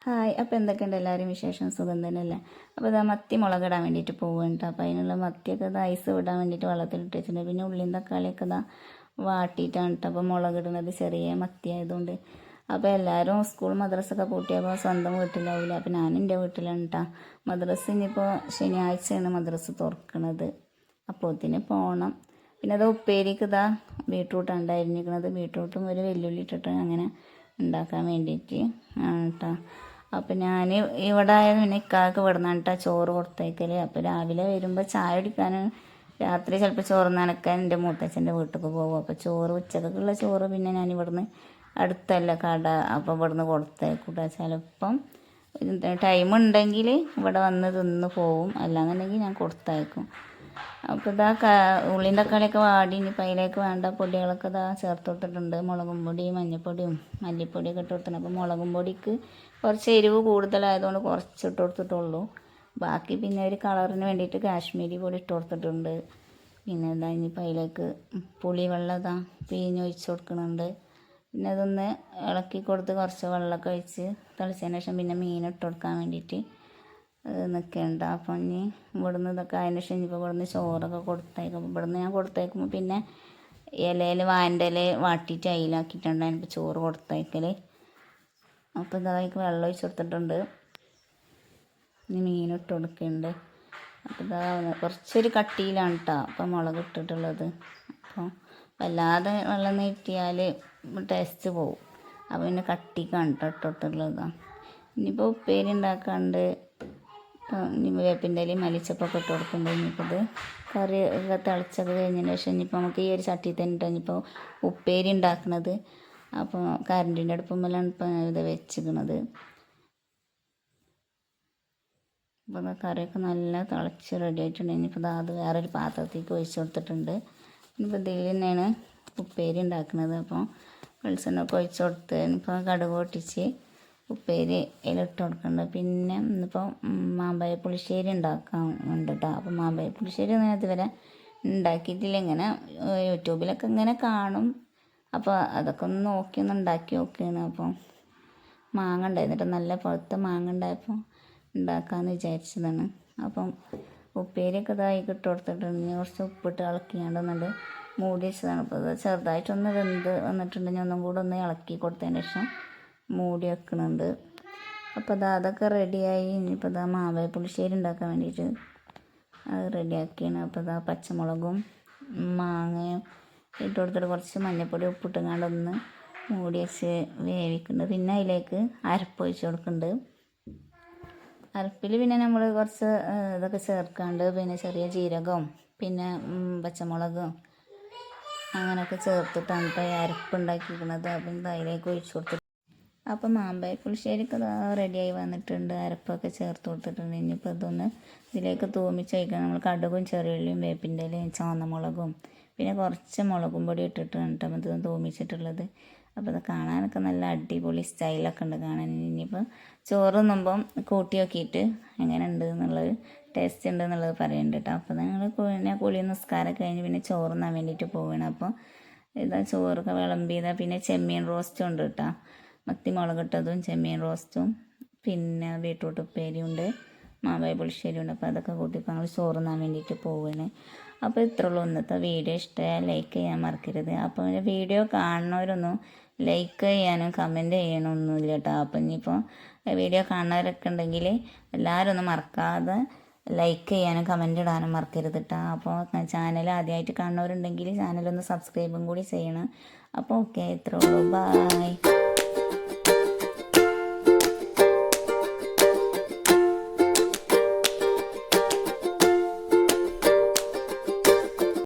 Hi, അപ്പോൾ എന്തൊക്കെയുണ്ട് എല്ലാവരും വിശേഷം? സുഖം തന്നെയല്ലേ? അപ്പോൾ ഇതാ മത്തി മുളകിടാൻ വേണ്ടിയിട്ട് പോകുന്നുണ്ട്. അപ്പോൾ അതിനുള്ള മത്തിയൊക്കെ ഇതാ ഐസ് വിടാൻ വേണ്ടിയിട്ട് വെള്ളത്തിലിട്ട് വെച്ചിട്ടുണ്ട്. പിന്നെ ഉള്ളിയും തക്കാളിയൊക്കെ ഇതാ വാട്ടിയിട്ടാണ് കേട്ടോ. അപ്പോൾ മുളകിടുന്നത് ചെറിയ മത്തി ആയതുകൊണ്ട്. അപ്പോൾ എല്ലാവരും സ്കൂൾ മദ്രസൊക്കെ പൂട്ടിയപ്പോൾ സ്വന്തം വീട്ടിലാവില്ല. അപ്പോൾ ഞാൻ എൻ്റെ വീട്ടിലാണ് കേട്ടോ. മദ്രസ ഇനിയിപ്പോൾ ശനിയാഴ്ചയാണ് മദ്രസ തുറക്കണത്. അപ്പോഴത്തിന് പോകണം. പിന്നെ അത് ഉപ്പേരിക്ക് ഇതാ ബീട്രൂട്ടാണ് അരിഞ്ഞിരിക്കുന്നത്. ബീട്രൂട്ടും ഒരു വെല്ലുള്ളി ഇട്ടിട്ട് അങ്ങനെ ഉണ്ടാക്കാൻ വേണ്ടിയിട്ട് കേട്ടോ. അപ്പം ഞാൻ ഇവിടെ ആയത് പിന്നെ ഇക്കാക്ക് വിടുന്നിട്ടാ ചോറ് കൊടുത്തേക്കൽ. അപ്പോൾ രാവിലെ വരുമ്പോൾ ചായ കുടിക്കാൻ, രാത്രി ചിലപ്പോൾ ചോറ് നനക്കാൻ എൻ്റെ മൂത്തച്ഛൻ്റെ വീട്ടിലേക്ക് പോകും. അപ്പോൾ ചോറ് ഉച്ചക്കുള്ള ചോറ് പിന്നെ ഞാൻ ഇവിടുന്ന് അടുത്തല്ല കട, അപ്പോൾ ഇവിടുന്ന് കൊടുത്തേക്കൂട്ടാ. ചിലപ്പം ടൈം ഉണ്ടെങ്കിൽ ഇവിടെ വന്ന് തിന്ന് പോവും, അല്ലാന്നുണ്ടെങ്കിൽ ഞാൻ കൊടുത്തയക്കും. അപ്പോൾ ഇതാ ഉള്ളിൻ്റെ തക്കാളിയൊക്കെ വാടി ഇനിയിപ്പോൾ അതിലേക്ക് വേണ്ട പൊടികളൊക്കെ ഇതാ ചേർത്ത് കൊടുത്തിട്ടുണ്ട്. മുളകും പൊടിയും മഞ്ഞൾപ്പൊടിയും മല്ലിപ്പൊടിയൊക്കെ ഇട്ട് കൊടുത്തിട്ടുണ്ട്. അപ്പോൾ മുളകും പൊടിക്ക് കുറച്ച് എരിവ് കൂടുതലായതുകൊണ്ട് കുറച്ച് ഇട്ട് കൊടുത്തിട്ടുള്ളൂ. ബാക്കി പിന്നെ ഒരു കളറിന് വേണ്ടിയിട്ട് കാശ്മീരി പൊടി ഇട്ട് കൊടുത്തിട്ടുണ്ട്. പിന്നെ ഇതാ ഇനിയിപ്പോൾ അതിലേക്ക് പുളിവെള്ളം ഇതാ പിഴിഞ്ഞൊഴിച്ച് കൊടുക്കുന്നുണ്ട്. പിന്നെ അതൊന്ന് ഇളക്കി കൊടുത്ത് കുറച്ച് വെള്ളമൊക്കെ ഒഴിച്ച് തിളച്ചതിന് ശേഷം പിന്നെ മീൻ ഇട്ട് കൊടുക്കാൻ വേണ്ടിയിട്ട് നിൽക്കേണ്ട. അപ്പം ഇനി ഇവിടുന്ന് ഇതൊക്കെ അതിന് ശേഷം ഇനിയിപ്പോൾ ഇവിടുന്ന് ചോറൊക്കെ കൊടുത്തേക്കും. ഇവിടുന്ന് ഞാൻ കൊടുത്തേക്കുമ്പോൾ പിന്നെ ഇലയിൽ വാൻ്റെ ഇല വാട്ടിയിട്ട് അതിലാക്കിയിട്ടുണ്ട് അതിനിപ്പോൾ ചോറ് കൊടുത്തേക്കൽ. അപ്പോൾ ഇതായിക്ക് വെള്ളം ഒഴിച്ച് കൊടുത്തിട്ടുണ്ട്. ഇനി മീനിട്ട് കൊടുക്കുന്നുണ്ട്. അപ്പോൾ ഇതാ കുറച്ചൊരു കട്ടിയിലാണ് കേട്ടോ അപ്പോൾ മുളക് ഇട്ടിട്ടുള്ളത്. അപ്പോൾ വല്ലാതെ വെള്ളം നീട്ടിയാൽ ടേസ്റ്റ് പോവും. അപ്പോൾ പിന്നെ കട്ടിക്കാണ് കേട്ടോ ഇട്ടിട്ടുള്ളതാണ്. ഇനിയിപ്പോൾ ഉപ്പേരി ഉണ്ടാക്കാണ്ട് ഇനി വേപ്പിൻ്റെ ഇലയും മല്ലിച്ചപ്പൊക്കെ ഇട്ട് കൊടുക്കുന്നുണ്ട്. ഇനിയിപ്പോൾ ഇത് കറി ഒക്കെ തിളച്ചൊക്കെ കഴിഞ്ഞതിന് ശേഷം ഇനിയിപ്പോൾ നമുക്ക് ഈ ഒരു ചട്ടി തന്നെ ഇട്ട് ഇനിയിപ്പോൾ ഉപ്പേരി ഉണ്ടാക്കുന്നത്. അപ്പോൾ കറണ്ടിൻ്റെ അടുപ്പുമ്മലാണ് ഇപ്പം ഇത് വെച്ചിരിക്കുന്നത്. അപ്പോൾ കറിയൊക്കെ നല്ല തിളച്ച് റെഡി ആയിട്ടുണ്ട്. ഇനിയിപ്പോൾ അത് വേറൊരു പാത്രത്തേക്ക് ഒഴിച്ച് കൊടുത്തിട്ടുണ്ട്. ഇനിയിപ്പോൾ ഇതിൽ തന്നെയാണ് ഉപ്പേരി ഉണ്ടാക്കുന്നത്. അപ്പോൾ വെളിച്ചെണ്ണയൊക്കെ ഒഴിച്ച് കൊടുത്ത് ഇനിയിപ്പോൾ കടുക് പൊട്ടിച്ച് ഉപ്പേരി അതിലിട്ട് കൊടുക്കുന്നുണ്ട്. പിന്നെ ഇന്നിപ്പോൾ മാമ്പഴ പുളിശ്ശേരി ഉണ്ടാക്കാൻ ഉണ്ട് കേട്ടോ. അപ്പോൾ മാമ്പഴ പുളിശ്ശേരി ഒന്നും ഇതുവരെ ഉണ്ടാക്കിയിട്ടില്ല. ഇങ്ങനെ യൂട്യൂബിലൊക്കെ ഇങ്ങനെ കാണും. അപ്പോൾ അതൊക്കെ ഒന്ന് ഒന്ന് ഉണ്ടാക്കി നോക്കുകയാണ്. അപ്പോൾ മാങ്ങ ഉണ്ടായിരുന്നിട്ട് നല്ല പഴുത്ത മാങ്ങ ഉണ്ടായപ്പോൾ ഉണ്ടാക്കാമെന്ന് വിചാരിച്ചതാണ്. അപ്പം ഉപ്പേരിയൊക്കെ ഇതായി ഇട്ട് കൊടുത്തിട്ടുണ്ട്. കുറച്ച് ഉപ്പിട്ട് ഇളക്കിയാണ്ട് നല്ല മൂടി വെച്ചതാണ്. അപ്പോൾ അത് ചെറുതായിട്ടൊന്ന് വെന്ത് വന്നിട്ടുണ്ടെങ്കിൽ ഒന്നും കൂടെ ഒന്ന് ഇളക്കി കൊടുത്തതിന് ശേഷം മൂടി വെക്കുന്നുണ്ട്. അപ്പോൾ അതൊക്കെ റെഡിയായി. ഇനിയിപ്പോൾ മാമ്പഴ പുളിശ്ശേരി ഉണ്ടാക്കാൻ വേണ്ടിയിട്ട് അത് റെഡിയാക്കിയാണ്. അപ്പോൾ പച്ചമുളകും മാങ്ങയും ഇട്ട് കൊടുത്തിട്ട് കുറച്ച് മഞ്ഞൾപ്പൊടി ഉപ്പിട്ടുങ്ങാണ്ട് ഒന്ന് മൂടി വെച്ച് വേവിക്കുന്നുണ്ട്. പിന്നെ അതിലേക്ക് അരപ്പ് ഒഴിച്ച് കൊടുക്കുന്നുണ്ട്. അരപ്പിൽ പിന്നെ നമ്മൾ കുറച്ച് ഇതൊക്കെ ചേർക്കാണ്ട് പിന്നെ ചെറിയ ജീരകവും പിന്നെ പച്ചമുളകും അങ്ങനെയൊക്കെ ചേർത്തിട്ടാണ് ഇപ്പോൾ ഈ അരപ്പ് ഉണ്ടാക്കിയിരിക്കുന്നത്. അപ്പം അതിലേക്ക് ഒഴിച്ച് കൊടുത്തിട്ട് അപ്പം മാമ്പഴ പുളിശ്ശേരിക്ക് റെഡിയായി വന്നിട്ടുണ്ട്. അരപ്പൊക്കെ ചേർത്ത് കൊടുത്തിട്ടുണ്ട്. ഇനിയിപ്പോൾ ഇതൊന്ന് ഇതിലേക്ക് തൂമിച്ച് വയ്ക്കണം. നമ്മൾ കടുകും ചെറിയുള്ളിയും വേപ്പിൻ്റെ ഇലയും ചുവന്നമുളകും പിന്നെ കുറച്ച് മുളകും പൊടി ഇട്ടിട്ടാണ് കേട്ടോ ഇത് തൂമിച്ചിട്ടുള്ളത്. അപ്പോൾ അത് കാണാനൊക്കെ നല്ല അടിപൊളി സ്റ്റൈലൊക്കെ ഉണ്ട് കാണാൻ. ഇനിയിപ്പോൾ ചോറ് തിന്നുമ്പം കൂട്ടി നോക്കിയിട്ട് എങ്ങനെ ഉണ്ട് എന്നുള്ളത് ടേസ്റ്റ് ഉണ്ട് എന്നുള്ളത് പറയുന്നുണ്ട് കേട്ടോ. അപ്പോൾ നിങ്ങൾ പിന്നെ കുളി നിസ്കാരമൊക്കെ കഴിഞ്ഞ് പിന്നെ ചോറ് തിന്നാൻ വേണ്ടിയിട്ട് പോവുകയാണ്. അപ്പോൾ ഇതാ ചോറൊക്കെ വിളമ്പിയതാണ്. പിന്നെ ചെമ്മീൻ റോസ്റ്റും ഉണ്ട് കേട്ടോ. മത്തി മുളകിട്ടതും ചെമ്മീൻ റോസ്റ്റും പിന്നെ ബീട്രൂട്ട് ഉപ്പേരിയുണ്ട്, മാമ്പഴ പുളിശ്ശേരിയുണ്ട്. അപ്പോൾ അതൊക്കെ കൂട്ടിപ്പോൾ ഞങ്ങൾ ചോറ് തിന്നാൻ വേണ്ടിയിട്ട് പോവുകയാണ്. അപ്പോൾ ഇത്രയുള്ളൂ ഇന്നത്തെ വീഡിയോ. ഇഷ്ടമായാൽ ലൈക്ക് ചെയ്യാൻ മറക്കരുത്. അപ്പോൾ വീഡിയോ കാണുന്നവരൊന്നും ലൈക്ക് ചെയ്യാനും കമൻറ്റ് ചെയ്യണമൊന്നുമില്ല കേട്ടോ. അപ്പോൾ ഇനിയിപ്പോൾ വീഡിയോ കാണുന്നവരൊക്കെ ഉണ്ടെങ്കിൽ എല്ലാവരും ഒന്നും മറക്കാതെ ലൈക്ക് ചെയ്യാനും കമൻറ്റ് ഇടാനും മറക്കരുത് കേട്ടോ. അപ്പോൾ ചാനൽ ആദ്യമായിട്ട് കാണുന്നവരുണ്ടെങ്കിൽ ചാനലൊന്ന് സബ്സ്ക്രൈബും കൂടി ചെയ്യണം. അപ്പോൾ ഓക്കെ, ഇത്രയുള്ളൂ. ബായ്.